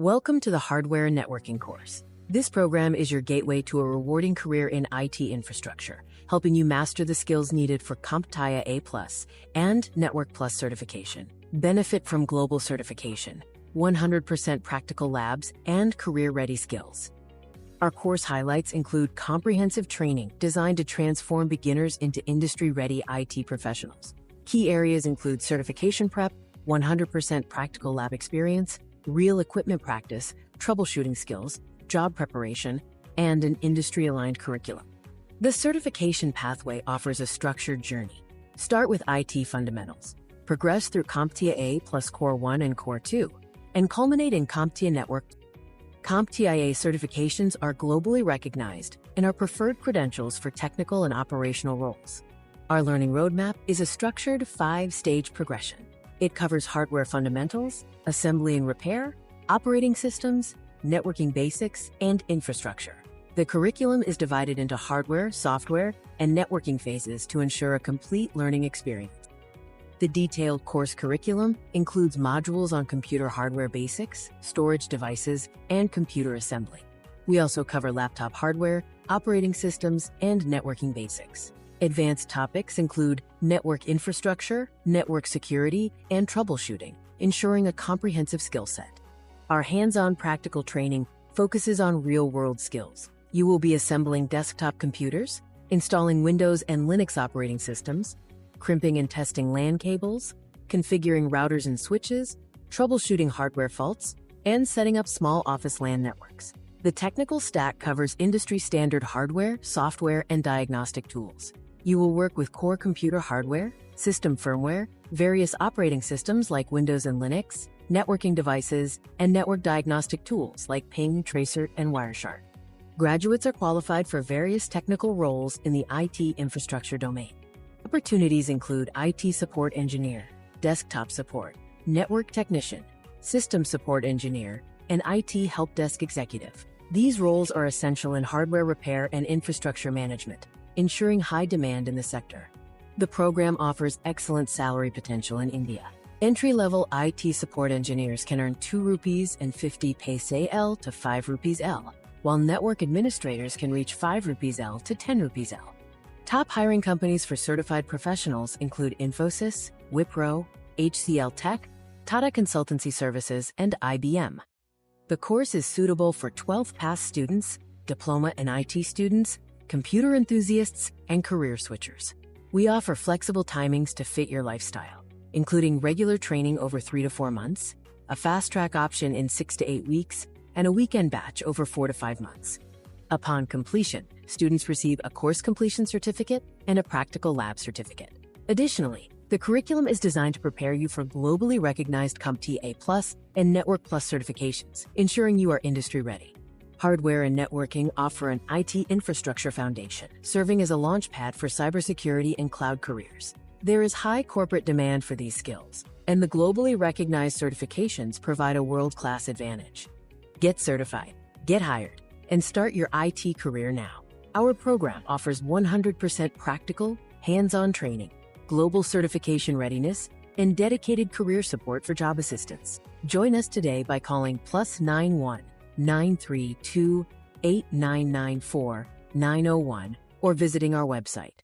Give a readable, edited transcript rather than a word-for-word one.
Welcome to the Hardware and Networking course. This program is your gateway to a rewarding career in IT infrastructure, helping you master the skills needed for 𝐸𝐵𝐚𝐫+ and Network Plus certification. Benefit from global certification, 100% practical labs, and career-ready skills. Our course highlights include comprehensive training designed to transform beginners into industry-ready IT professionals. Key areas include certification prep, 100% practical lab experience, real equipment practice, troubleshooting skills, job preparation, and an industry-aligned curriculum. The certification pathway offers a structured journey. Start with IT fundamentals, progress through 𝐸𝐵𝐚𝐫+ Core 1 and Core 2, and culminate in 𝐸𝐵𝐚𝐫 Network. 𝐸𝐸𝐵𝐚 certifications are globally recognized and are preferred credentials for technical and operational roles. Our learning roadmap is a structured 5-stage progression. It covers hardware fundamentals, assembly and repair, operating systems, networking basics, and infrastructure. The curriculum is divided into hardware, software, and networking phases to ensure a complete learning experience. The detailed course curriculum includes modules on computer hardware basics, storage devices, and computer assembly. We also cover laptop hardware, operating systems, and networking basics. Advanced topics include network infrastructure, network security, and troubleshooting, ensuring a comprehensive skill set. Our hands-on practical training focuses on real-world skills. You will be assembling desktop computers, installing Windows and Linux operating systems, crimping and testing LAN cables, configuring routers and switches, troubleshooting hardware faults, and setting up small office LAN networks. The technical stack covers industry-standard hardware, software, and diagnostic tools. You will work with core computer hardware, system firmware, various operating systems like Windows and Linux, networking devices, and network diagnostic tools like Ping, Tracer, and Wireshark. Graduates are qualified for various technical roles in the IT infrastructure domain. Opportunities include IT support engineer, desktop support, network technician, system support engineer, and IT help desk executive. These roles are essential in hardware repair and infrastructure management, ensuring high demand in the sector. The program offers excellent salary potential in India. Entry-level IT support engineers can earn 2 rupees and 50 paise L to 5 rupees L, while network administrators can reach 5 rupees L to 10 rupees L. Top hiring companies for certified professionals include Infosys, Wipro, HCL Tech, Tata Consultancy Services, and IBM. The course is suitable for 12th pass students, diploma and IT students, computer enthusiasts, and career switchers. We offer flexible timings to fit your lifestyle, including regular training over 3 to 4 months, a fast-track option in 6 to 8 weeks, and a weekend batch over 4 to 5 months. Upon completion, students receive a course completion certificate and a practical lab certificate. Additionally, the curriculum is designed to prepare you for globally recognized 𝐸𝐵𝐚𝐫+ and Network Plus certifications, ensuring you are industry-ready. Hardware and networking offer an IT infrastructure foundation, serving as a launchpad for cybersecurity and cloud careers. There is high corporate demand for these skills, and the globally recognized certifications provide a world-class advantage. Get certified, get hired, and start your IT career now. Our program offers 100% practical, hands-on training, global certification readiness, and dedicated career support for job assistance. Join us today by calling +91 932 8994 901 or visiting our website.